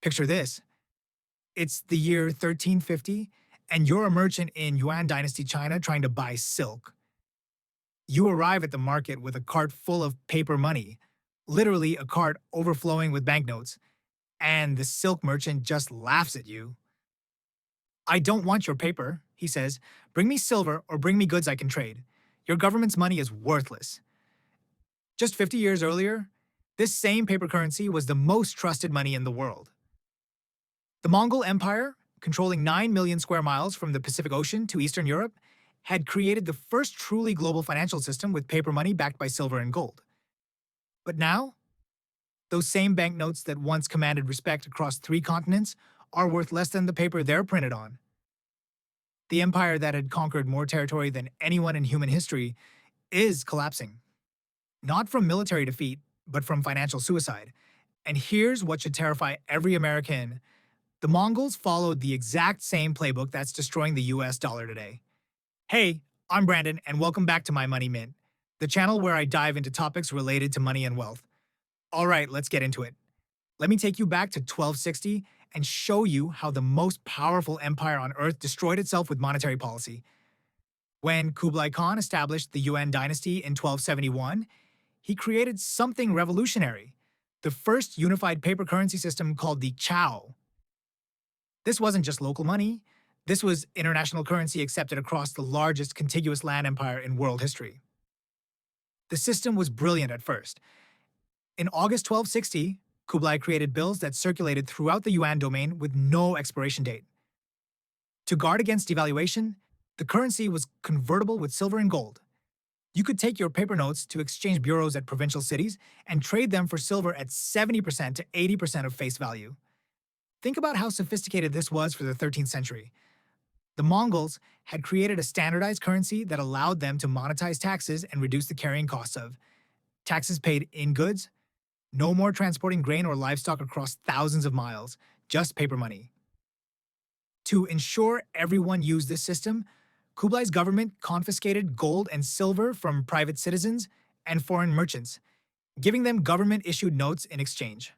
Picture this. It's the year 1350, and you're a merchant in Yuan Dynasty China trying to buy silk. You arrive at the market with a cart full of paper money, literally a cart overflowing with banknotes, and the silk merchant just laughs at you. "I don't want your paper," he says. "Bring me silver or bring me goods I can trade. Your government's money is worthless." Just 50 years earlier, this same paper currency was the most trusted money in the world. The Mongol Empire, controlling 9 million square miles from the Pacific Ocean to Eastern Europe, had created the first truly global financial system with paper money backed by silver and gold. But now, those same banknotes that once commanded respect across 3 continents are worth less than the paper they're printed on. The empire that had conquered more territory than anyone in human history is collapsing. Not from military defeat, but from financial suicide. And here's what should terrify every American. The Mongols followed the exact same playbook that's destroying the US dollar today. Hey, I'm Brandon, and welcome back to My Money Mint, the channel where I dive into topics related to money and wealth. All right, let's get into it. Let me take you back to 1260 and show you how the most powerful empire on earth destroyed itself with monetary policy. When Kublai Khan established the Yuan dynasty in 1271, he created something revolutionary, the first unified paper currency system called the Chow. This wasn't just local money, this was international currency accepted across the largest contiguous land empire in world history. The system was brilliant at first. In August 1260, Kublai created bills that circulated throughout the Yuan domain with no expiration date. To guard against devaluation, the currency was convertible with silver and gold. You could take your paper notes to exchange bureaus at provincial cities and trade them for silver at 70% to 80% of face value. Think about how sophisticated this was for the 13th century. The Mongols had created a standardized currency that allowed them to monetize taxes and reduce the carrying costs of taxes paid in goods, no more transporting grain or livestock across thousands of miles, just paper money. To ensure everyone used this system, Kublai's government confiscated gold and silver from private citizens and foreign merchants, giving them government-issued notes in exchange.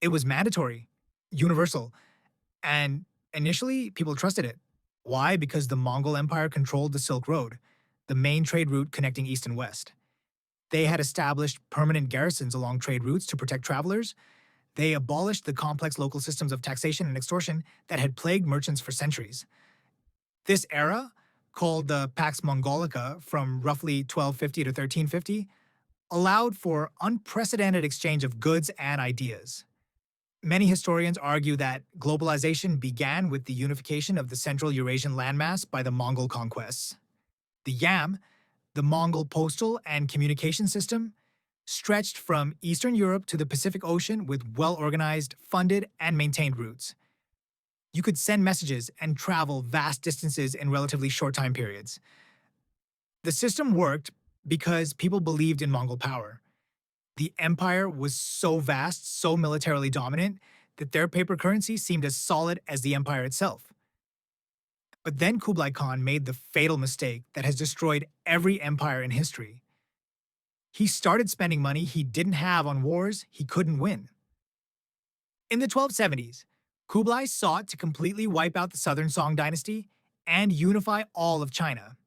It was mandatory, universal, and initially people trusted it. Why? Because the Mongol Empire controlled the Silk Road, the main trade route connecting East and West. They had established permanent garrisons along trade routes to protect travelers. They abolished the complex local systems of taxation and extortion that had plagued merchants for centuries. This era, called the Pax Mongolica from roughly 1250 to 1350, allowed for unprecedented exchange of goods and ideas. Many historians argue that globalization began with the unification of the Central Eurasian landmass by the Mongol conquests. The YAM, the Mongol postal and communication system, stretched from Eastern Europe to the Pacific Ocean with well-organized, funded, and maintained routes. You could send messages and travel vast distances in relatively short time periods. The system worked because people believed in Mongol power. The empire was so vast, so militarily dominant, that their paper currency seemed as solid as the empire itself. But then Kublai Khan made the fatal mistake that has destroyed every empire in history. He started spending money he didn't have on wars he couldn't win. In the 1270s, Kublai sought to completely wipe out the Southern Song dynasty and unify all of China.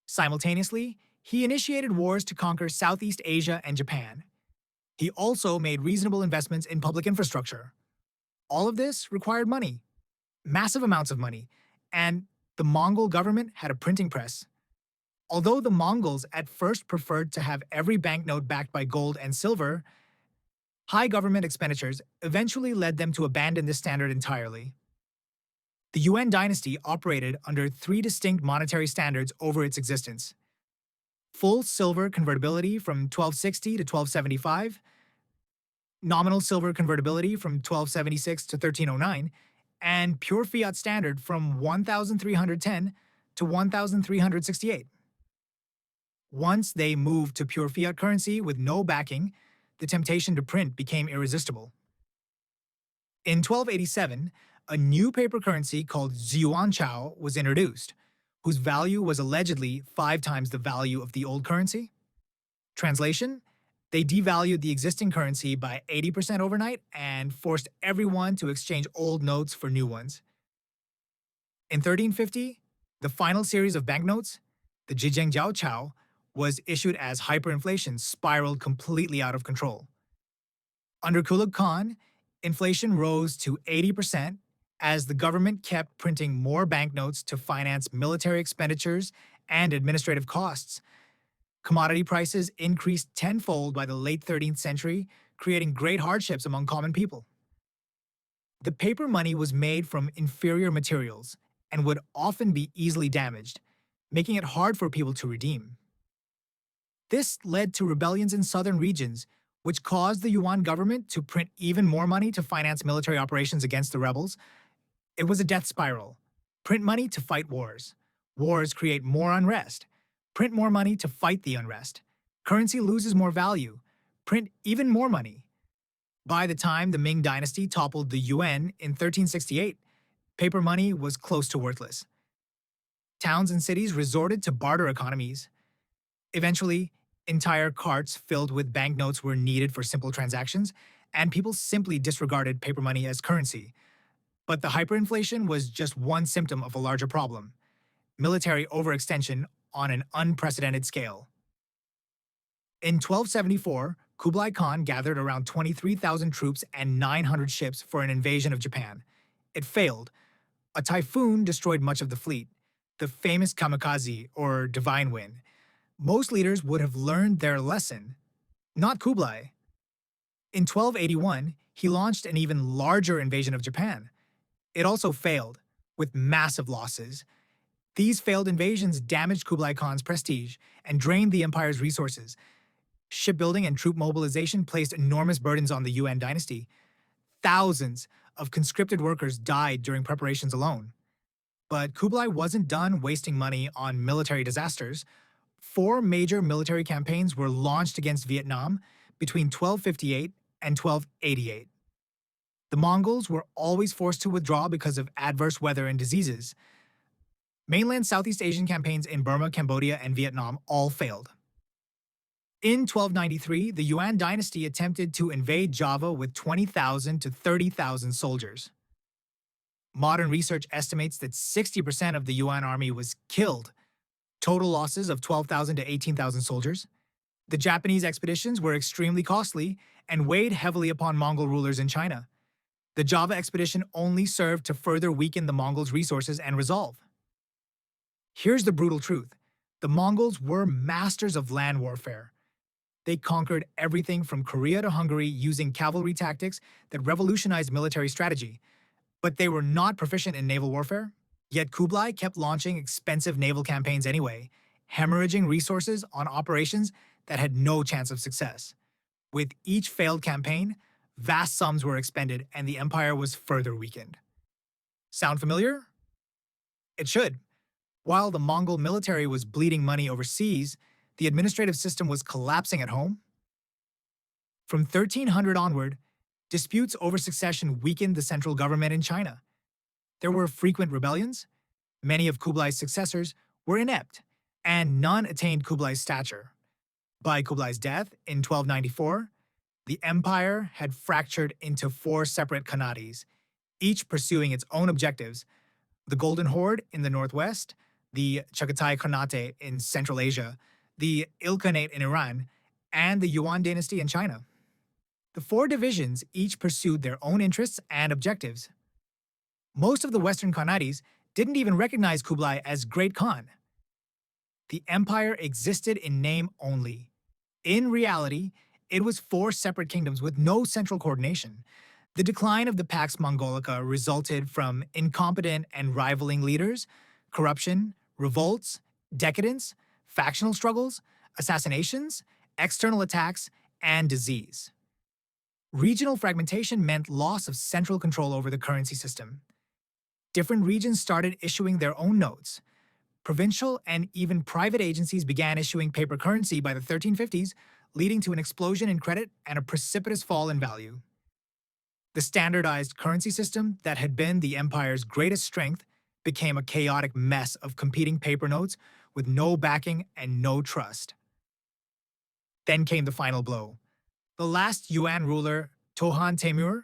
Simultaneously, he initiated wars to conquer Southeast Asia and Japan. He also made reasonable investments in public infrastructure. All of this required money, massive amounts of money, and the Mongol government had a printing press. Although the Mongols at first preferred to have every banknote backed by gold and silver, high government expenditures eventually led them to abandon this standard entirely. The Yuan dynasty operated under 3 distinct monetary standards over its existence: full silver convertibility from 1260 to 1275, nominal silver convertibility from 1276 to 1309, and pure fiat standard from 1310 to 1368. Once they moved to pure fiat currency with no backing, the temptation to print became irresistible. In 1287, a new paper currency called Yuanchao was introduced, whose value was allegedly 5 times the value of the old currency. Translation: They devalued the existing currency by 80% overnight and forced everyone to exchange old notes for new ones. In 1350, the final series of banknotes, the Zhejiang Jiao Chao, was issued as hyperinflation spiraled completely out of control. Under Kublai Khan, inflation rose to 80% as the government kept printing more banknotes to finance military expenditures and administrative costs. Commodity prices increased tenfold by the late 13th century, creating great hardships among common people. The paper money was made from inferior materials and would often be easily damaged, making it hard for people to redeem. This led to rebellions in southern regions, which caused the Yuan government to print even more money to finance military operations against the rebels. It was a death spiral. Print money to fight wars. Wars create more unrest. Print more money to fight the unrest. Currency loses more value. Print even more money. By the time the Ming Dynasty toppled the yuan in 1368, paper money was close to worthless. Towns and cities resorted to barter economies. Eventually, entire carts filled with banknotes were needed for simple transactions, and people simply disregarded paper money as currency. But the hyperinflation was just one symptom of a larger problem: military overextension on an unprecedented scale. In 1274, Kublai Khan gathered around 23,000 troops and 900 ships for an invasion of Japan. It failed. A typhoon destroyed much of the fleet, the famous kamikaze, or divine wind. Most leaders would have learned their lesson. Not Kublai. In 1281, he launched an even larger invasion of Japan. It also failed, with massive losses. These failed invasions damaged Kublai Khan's prestige and drained the empire's resources. Shipbuilding and troop mobilization placed enormous burdens on the Yuan dynasty. Thousands of conscripted workers died during preparations alone. But Kublai wasn't done wasting money on military disasters. 4 major military campaigns were launched against Vietnam between 1258 and 1288. The Mongols were always forced to withdraw because of adverse weather and diseases. Mainland Southeast Asian campaigns in Burma, Cambodia, and Vietnam all failed. In 1293, the Yuan dynasty attempted to invade Java with 20,000 to 30,000 soldiers. Modern research estimates that 60% of the Yuan army was killed. Total losses of 12,000 to 18,000 soldiers. The Japanese expeditions were extremely costly and weighed heavily upon Mongol rulers in China. The Java expedition only served to further weaken the Mongols' resources and resolve. Here's the brutal truth. The Mongols were masters of land warfare. They conquered everything from Korea to Hungary using cavalry tactics that revolutionized military strategy. But they were not proficient in naval warfare. Yet Kublai kept launching expensive naval campaigns anyway, hemorrhaging resources on operations that had no chance of success. With each failed campaign, vast sums were expended and the empire was further weakened. Sound familiar? It should. While the Mongol military was bleeding money overseas, the administrative system was collapsing at home. From 1300 onward, disputes over succession weakened the central government in China. There were frequent rebellions. Many of Kublai's successors were inept, and none attained Kublai's stature. By Kublai's death in 1294, the empire had fractured into 4 separate khanates, each pursuing its own objectives: the Golden Horde in the northwest, the Chagatai Khanate in Central Asia, the Ilkhanate in Iran, and the Yuan dynasty in China. The 4 divisions each pursued their own interests and objectives. Most of the Western Khanates didn't even recognize Kublai as Great Khan. The empire existed in name only. In reality, it was 4 separate kingdoms with no central coordination. The decline of the Pax Mongolica resulted from incompetent and rivaling leaders, corruption, revolts, decadence, factional struggles, assassinations, external attacks, and disease. Regional fragmentation meant loss of central control over the currency system. Different regions started issuing their own notes. Provincial and even private agencies began issuing paper currency by the 1350s, leading to an explosion in credit and a precipitous fall in value. The standardized currency system that had been the empire's greatest strength became a chaotic mess of competing paper notes with no backing and no trust. Then came the final blow. The last Yuan ruler, Tohan Temur,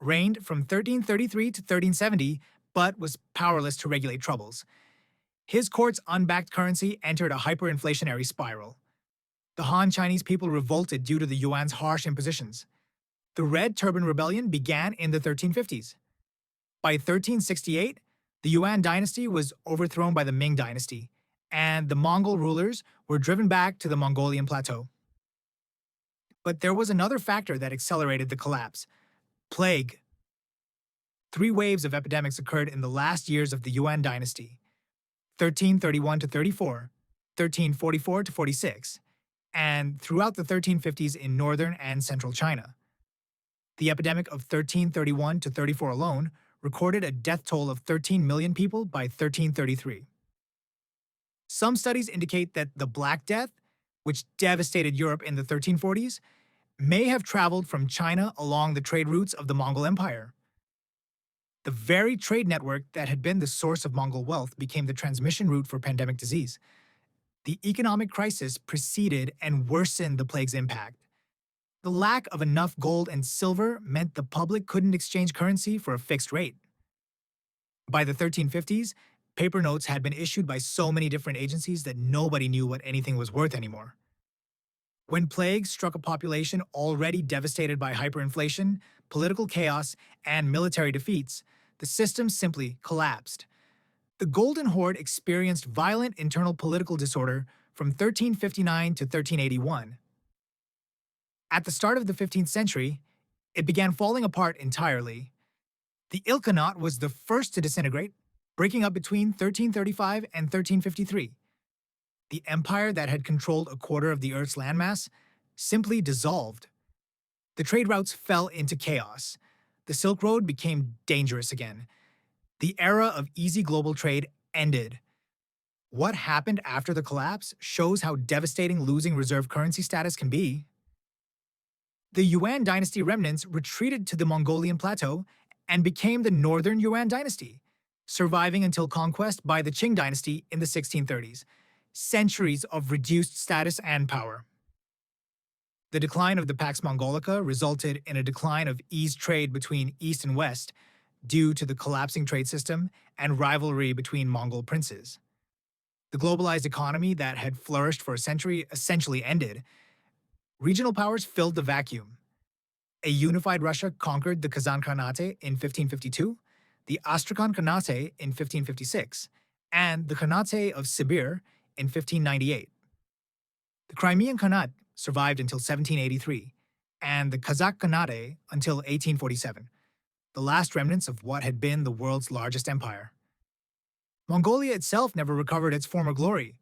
reigned from 1333 to 1370, but was powerless to regulate troubles. His court's unbacked currency entered a hyperinflationary spiral. The Han Chinese people revolted due to the yuan's harsh impositions. The Red Turban Rebellion began in the 1350s. By 1368, the Yuan dynasty was overthrown by the Ming dynasty, and the Mongol rulers were driven back to the Mongolian plateau. But there was another factor that accelerated the collapse: plague. 3 waves of epidemics occurred in the last years of the Yuan dynasty: 1331 to 34, 1344 to 46, and throughout the 1350s in northern and central China. The epidemic of 1331 to 34 alone recorded a death toll of 13 million people by 1333. Some studies indicate that the Black Death, which devastated Europe in the 1340s, may have traveled from China along the trade routes of the Mongol Empire. The very trade network that had been the source of Mongol wealth became the transmission route for pandemic disease. The economic crisis preceded and worsened the plague's impact. The lack of enough gold and silver meant the public couldn't exchange currency for a fixed rate. By the 1350s, paper notes had been issued by so many different agencies that nobody knew what anything was worth anymore. When plague struck a population already devastated by hyperinflation, political chaos, and military defeats, the system simply collapsed. The Golden Horde experienced violent internal political disorder from 1359 to 1381. At the start of the 15th century, it began falling apart entirely. The Ilkhanate was the first to disintegrate, breaking up between 1335 and 1353. The empire that had controlled a quarter of the Earth's landmass simply dissolved. The trade routes fell into chaos. The Silk Road became dangerous again. The era of easy global trade ended. What happened after the collapse shows how devastating losing reserve currency status can be. The Yuan dynasty remnants retreated to the Mongolian plateau and became the Northern Yuan dynasty, surviving until conquest by the Qing dynasty in the 1630s. Centuries of reduced status and power. The decline of the Pax Mongolica resulted in a decline of eased trade between East and West due to the collapsing trade system and rivalry between Mongol princes. The globalized economy that had flourished for a century essentially ended. Regional powers filled the vacuum. A unified Russia conquered the Kazan Khanate in 1552, the Astrakhan Khanate in 1556, and the Khanate of Sibir in 1598. The Crimean Khanate survived until 1783, and the Kazakh Khanate until 1847, the last remnants of what had been the world's largest empire. Mongolia itself never recovered its former glory.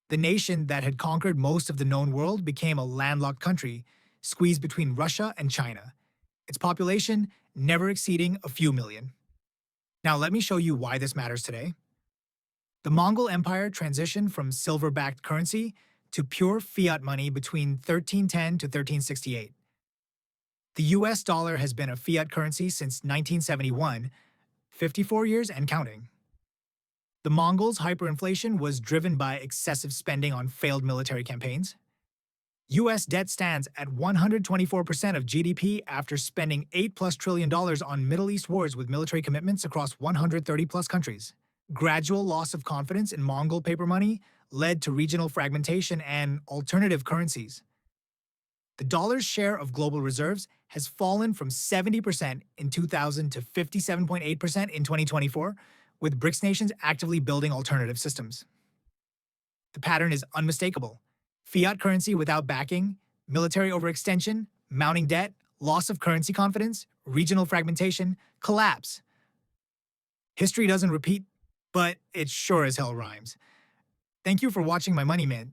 The nation that had conquered most of the known world became a landlocked country, squeezed between Russia and China, its population never exceeding a few million. Now let me show you why this matters today. The Mongol Empire transitioned from silver-backed currency to pure fiat money between 1310 to 1368. The US dollar has been a fiat currency since 1971, 54 years and counting. The Mongols' hyperinflation was driven by excessive spending on failed military campaigns. US debt stands at 124% of GDP after spending $8+ trillion on Middle East wars with military commitments across 130+ countries. Gradual loss of confidence in Mongol paper money led to regional fragmentation and alternative currencies. The dollar's share of global reserves has fallen from 70% in 2000 to 57.8% in 2024, with BRICS nations actively building alternative systems. The pattern is unmistakable. Fiat currency without backing, military overextension, mounting debt, loss of currency confidence, regional fragmentation, collapse. History doesn't repeat, but it sure as hell rhymes. Thank you for watching my Money Mint.